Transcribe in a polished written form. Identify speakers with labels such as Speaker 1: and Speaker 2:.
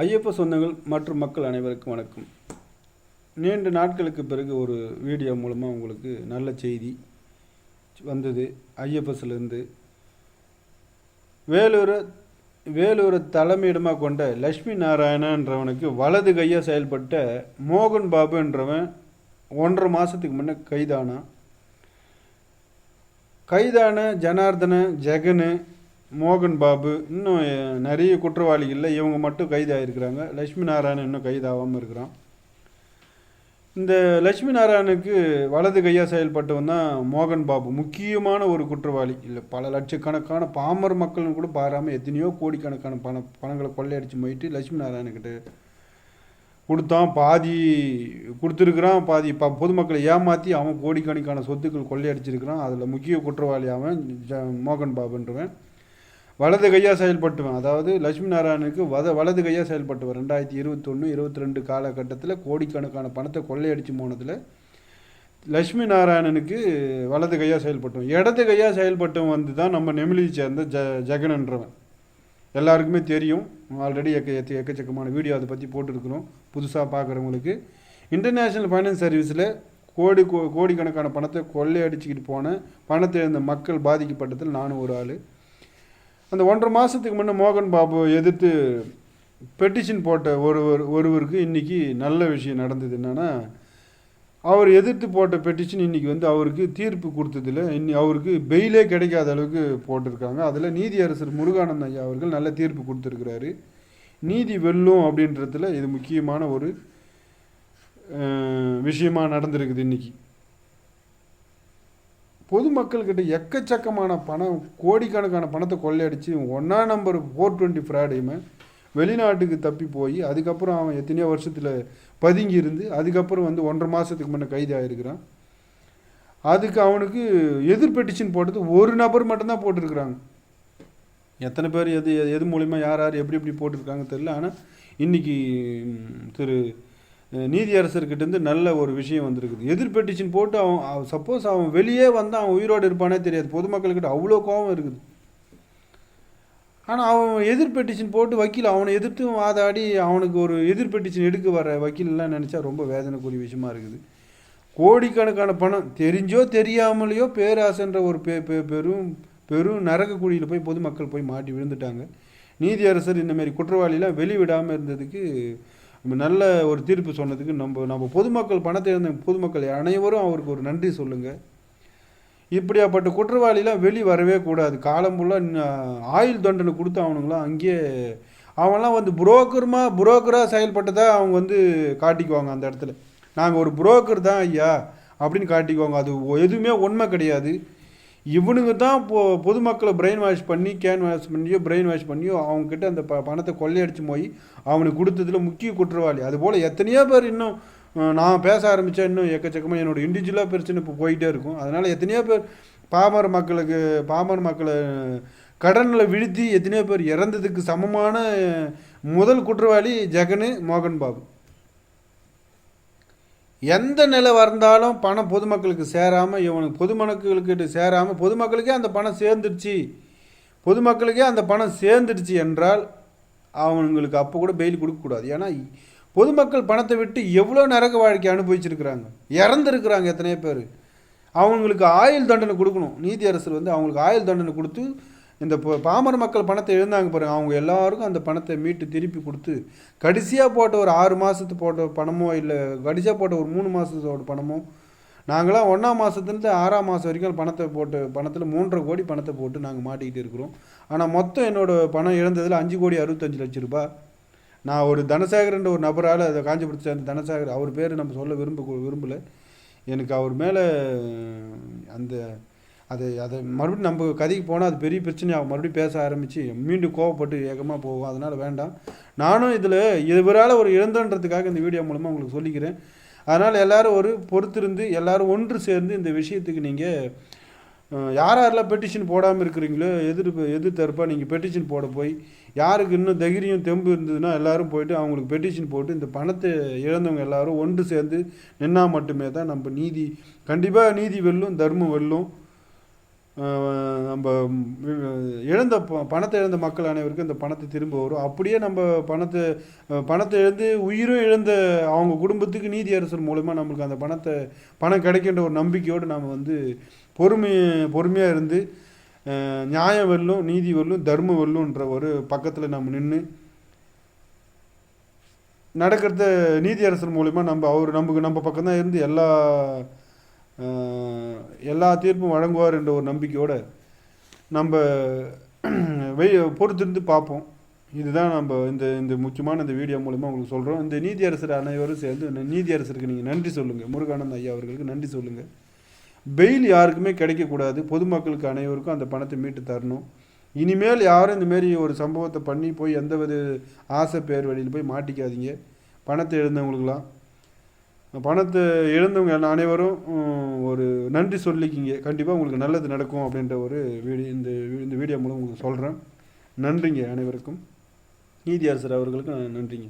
Speaker 1: ஐயப்ப சொந்தங்கள் மற்றும் மக்கள் அனைவருக்கும் வணக்கம். நீண்ட நாட்களுக்கு பிறகு ஒரு வீடியோ மூலமாக உங்களுக்கு நல்ல செய்தி வந்தது. ஐயப்பஸ்லேருந்து வேலூரை தலைமையிடமாக கொண்ட லட்சுமி நாராயணன்றவனுக்கு வலது கையாக செயல்பட்ட மோகன் பாபு என்றவன் 1.5 மாதத்துக்கு முன்னே கைதான ஜனார்தன ஜெகனு மோகன் பாபு இன்னும் நிறைய குற்றவாளிகளில் இவங்க மட்டும் கைதாகிருக்கிறாங்க. லட்சுமி நாராயணன் இன்னும் கைதாகாமல் இருக்கிறான். இந்த லட்சுமி நாராயணனுக்கு வலது கையாக செயல்பட்டவன் தான் மோகன் பாபு. முக்கியமான ஒரு குற்றவாளி. இல்லை, பல லட்சக்கணக்கான பாமர மக்கள்னு கூட பாராமல் எத்தனையோ கோடிக்கணக்கான பணங்களை கொள்ளையடிச்சு போயிட்டு லட்சுமி நாராயணக்கிட்ட கொடுத்தான். பாதி கொடுத்துருக்குறான், பாதி பொதுமக்களை ஏமாற்றி அவன் கோடிக்கணக்கான சொத்துக்கள் கொள்ளையடிச்சிருக்கிறான். அதில் முக்கிய குற்றவாளி அவன் மோகன் பாபுன்றவன். வலது கையாக செயல்பட்டுவன். அதாவது லட்சுமி நாராயணனுக்கு வலது கையாக செயல்பட்டுவன். 2021-22 காலகட்டத்தில் கோடிக்கணக்கான பணத்தை கொள்ளையடிச்சு போனதில் லட்சுமி நாராயணனுக்கு வலது கையாக செயல்பட்டுவன். இடது கையாக செயல்பட்டவன் வந்து தான் நம்ம நெமிலியை சேர்ந்த ஜெகன்ன்றவன். எல்லாருக்குமே தெரியும். ஆல்ரெடி எக்கச்சக்கமான வீடியோ அதை பற்றி போட்டுருக்குறோம். புதுசாக பார்க்குறவங்களுக்கு இன்டர்நேஷ்னல் ஃபைனான்ஸ் சர்வீஸில் கோடிக்கணக்கான பணத்தை கொள்ளையடிச்சிக்கிட்டு போன பணத்தை இருந்த மக்கள் பாதிக்கப்பட்டதில் நானும் ஒரு ஆள். அந்த 1.5 மாதத்துக்கு முன்னே மோகன் பாபு எதிர்த்து பெட்டிஷன் போட்ட ஒருவருக்கு இன்றைக்கி நல்ல விஷயம் நடந்தது. என்னென்னா, அவர் எதிர்த்து போட்ட பெட்டிஷன் இன்றைக்கி வந்து அவருக்கு தீர்ப்பு கொடுத்ததில் அவருக்கு பெயிலே கிடைக்காத அளவுக்கு போட்டிருக்காங்க. அதில் நீதியரசர் முருகானந்த ஐயா அவர்கள் நல்ல தீர்ப்பு கொடுத்துருக்கிறாரு. நீதி வெல்லும் அப்படின்றதுல இது முக்கியமான ஒரு விஷயமாக நடந்திருக்குது. இன்றைக்கி பொதுமக்கள்கிட்ட எக்கச்சக்கமான பணம், கோடிக்கணக்கான பணத்தை கொள்ளையடிச்சு 1ஆம் நம்பர் 420 ஃப்ராடையுமே வெளிநாட்டுக்கு தப்பி போய் அதுக்கப்புறம் அவன் எத்தனையோ வருஷத்தில் பதுங்கி இருந்து அதுக்கப்புறம் வந்து 1.5 மாதத்துக்கு முன்னே கைது ஆகிருக்கிறான். அதுக்கு அவனுக்கு எதிர் பெட்டிஷன் போட்டது ஒரு நபர் மட்டும்தான் போட்டிருக்கிறாங்க. எத்தனை பேர் எது மூலிமா யார் எப்படி போட்டிருக்காங்க தெரியல. ஆனால் இன்றைக்கி திரு நீதியரசர்கிட்டேருந்து நல்ல ஒரு விஷயம் வந்திருக்குது. எதிர் பெட்டிஷன் போட்டு அவன் சப்போஸ் அவன் வெளியே வந்தால் அவன் உயிரோடு இருப்பானே தெரியாது. பொதுமக்கள்கிட்ட அவ்வளோ கோபம் இருக்குது. ஆனால் அவன் எதிர் பெட்டிஷன் போட்டு வக்கீல் அவனை எதிர்த்து வாதாடி அவனுக்கு ஒரு எதிர் பெட்டிஷன் எடுக்க வர வக்கீல்லாம் நினச்சா ரொம்ப வேதனைக்குரிய விஷயமா இருக்குது. கோடிக்கணக்கான பணம் தெரிஞ்சோ தெரியாமலையோ பேராசன்ற ஒரு பெரும் நரக குழியில் போய் பொதுமக்கள் போய் மாட்டி விழுந்துட்டாங்க. நீதியரசர் இந்தமாரி குற்றவாளிலாம் வெளிவிடாமல் இருந்ததுக்கு நல்ல ஒரு தீர்ப்பு சொன்னதுக்கு நம்ம பொதுமக்கள் பணத்தை இருந்த பொதுமக்கள் அனைவரும் அவருக்கு ஒரு நன்றி சொல்லுங்கள். இப்படியாப்பட்ட குற்றவாளிலாம் வெளி வரவே கூடாது. காலம் ஃபுல்லாக ஆயுள் தண்டனை கொடுத்து அவனுங்களாம் அங்கேயே அவன்லாம் வந்து புரோக்கராக செயல்பட்டதாக அவங்க வந்து காட்டிக்குவாங்க. அந்த இடத்துல நாங்கள் ஒரு புரோக்கர் தான் ஐயா அப்படின்னு காட்டிக்குவாங்க. அது எதுவுமே உண்மை கிடையாது. இவனுங்க தான் பொதுமக்களை பிரெயின் வாஷ் பண்ணியோ அவங்கக்கிட்ட அந்த பணத்தை கொள்ளையடிச்சு போய் அவனுக்கு கொடுத்ததுல முக்கிய குற்றவாளி. அதுபோல் எத்தனையோ பேர் இன்னும் நான் பேச ஆரம்பித்தா இன்னும் எக்கச்சக்கமாக என்னோடய இண்டிவிஜுவலாக பிரச்சனை இப்போ போயிட்டே இருக்கும். அதனால் எத்தனையோ பேர் பாமர மக்களை கடனில் வீழ்த்தி எத்தனையோ பேர் இறந்ததுக்கு சமமான முதல் குற்றவாளி ஜெகனு மோகன் பாபு. எந்த நிலை வந்தாலும் பணம் பொதுமக்களுக்கு சேராமல் இவனுக்கு பொதுமக்களுக்கிட்ட சேராமல் பொதுமக்களுக்கே அந்த பணம் சேர்ந்துடுச்சு என்றால் அவங்களுக்கு அப்போ கூட பெயில் கொடுக்கக்கூடாது. ஏன்னா பொதுமக்கள் பணத்தை விட்டு எவ்வளோ நரக வாழ்க்கை அனுபவிச்சிருக்கிறாங்க, இறந்துருக்குறாங்க எத்தனையோ பேர். அவங்களுக்கு ஆயுள் தண்டனை கொடுக்கணும். நீதியரசர் வந்து அவங்களுக்கு ஆயுள் தண்டனை கொடுத்து இந்த பாமர மக்கள் பணத்தை எழுந்தாங்க பாருங்கள், அவங்க எல்லாருக்கும் அந்த பணத்தை மீட்டு திருப்பி கொடுத்து கடைசியாக போட்ட ஒரு 6 மாதத்து போட்ட பணமோ இல்லை கடைசியாக போட்ட ஒரு 3 மாதத்தோட பணமோ நாங்களாம் 1ஆம் மாதத்துலேருந்து 6ஆம் மாதம் வரைக்கும் பணத்தில் 3.5 கோடி பணத்தை போட்டு நாங்கள் மாட்டிக்கிட்டு இருக்கிறோம். ஆனால் மொத்தம் என்னோடய பணம் இழந்ததில் 5,65 லட்சம் ரூபாய். நான் ஒரு தனசேகரன்ற ஒரு நபரால் அதை காஞ்சிபுரத்தை சேர்ந்த தனசேகர், அவர் பேர் நம்ம சொல்ல விரும்பலை. எனக்கு அவர் மேலே அதை மறுபடியும் நம்ம கதைக்கு போனால் அது பெரிய பிரச்சனையாகும். மறுபடியும் பேச ஆரம்பித்து மீண்டும் கோவப்பட்டு ஏகமாக போகும். அதனால் வேண்டாம். நானும் இவரால் ஒரு இழந்தன்றதுக்காக இந்த வீடியோ மூலமாக உங்களுக்கு சொல்லிக்கிறேன். அதனால் எல்லோரும் ஒரு பொறுத்திருந்து எல்லோரும் ஒன்று சேர்ந்து இந்த விஷயத்துக்கு நீங்கள் யாரெல்லாம் பெட்டிஷன் போடாமல் இருக்கிறீங்களோ எதிர்த்தரப்பாக நீங்கள் பெட்டிஷன் போட போய் யாருக்கு இன்னும் தைரியம் தெம்பு இருந்ததுன்னா எல்லோரும் போய்ட்டு அவங்களுக்கு பெட்டிஷன் போட்டு இந்த பணத்தை இழந்தவங்க எல்லோரும் ஒன்று சேர்ந்து நின்னா மட்டுமே தான் நம்ம கண்டிப்பாக நீதி வெல்லும், தர்மம் வெல்லும். நம்ம இழந்த பணத்தை இழந்த மக்கள் அனைவருக்கும் இந்த பணத்தை திரும்ப வரும். அப்படியே நம்ம பணத்தை இழந்து உயிரும் இழந்த அவங்க குடும்பத்துக்கு நீதியரசர் மூலமாக நம்மளுக்கு அந்த பணம் கிடைக்கின்ற ஒரு நம்பிக்கையோடு நாம் வந்து பொறுமையாக இருந்து நியாயம் வெல்லும், நீதி வெல்லும், தர்மம் வெல்லுன்ற ஒரு பக்கத்தில் நம்ம நின்று நடக்கிறத நீதியரசர் மூலிமா நம்ம பக்கம் தான் இருந்து எல்லா தீர்ப்பும் வழங்குவார் என்ற ஒரு நம்பிக்கையோடு நம்ம பொறுத்திருந்து பார்ப்போம். இதுதான் நம்ம இந்த முக்கியமான இந்த வீடியோ மூலிமா உங்களுக்கு சொல்கிறோம். இந்த நீதியரசர் அனைவரும் சேர்ந்து நீதியரசருக்கு நீங்கள் நன்றி சொல்லுங்கள். முருகானந்த் ஐயா அவர்களுக்கு நன்றி சொல்லுங்கள். பெயில் யாருக்குமே கிடைக்கக்கூடாது. பொதுமக்களுக்கு அனைவருக்கும் அந்த பணத்தை மீட்டு தரணும். இனிமேல் யாரும் இந்தமாரி ஒரு சம்பவத்தை பண்ணி போய் எந்த வித ஆசை பேர் வழியில் போய் மாட்டிக்காதீங்க. பணத்தை இழந்தவங்களுக்கெல்லாம் பணத்தை இழந்தவங்க அனைவரும் ஒரு நன்றி சொல்லிக்கிங்க. கண்டிப்பாக உங்களுக்கு நல்லது நடக்கும் அப்படின்ற ஒரு இந்த வீடியோ மூலம் உங்களுக்கு சொல்கிறேன். நன்றிங்க அனைவருக்கும். நீதியரசர் அவர்களுக்கு நன்றிங்க.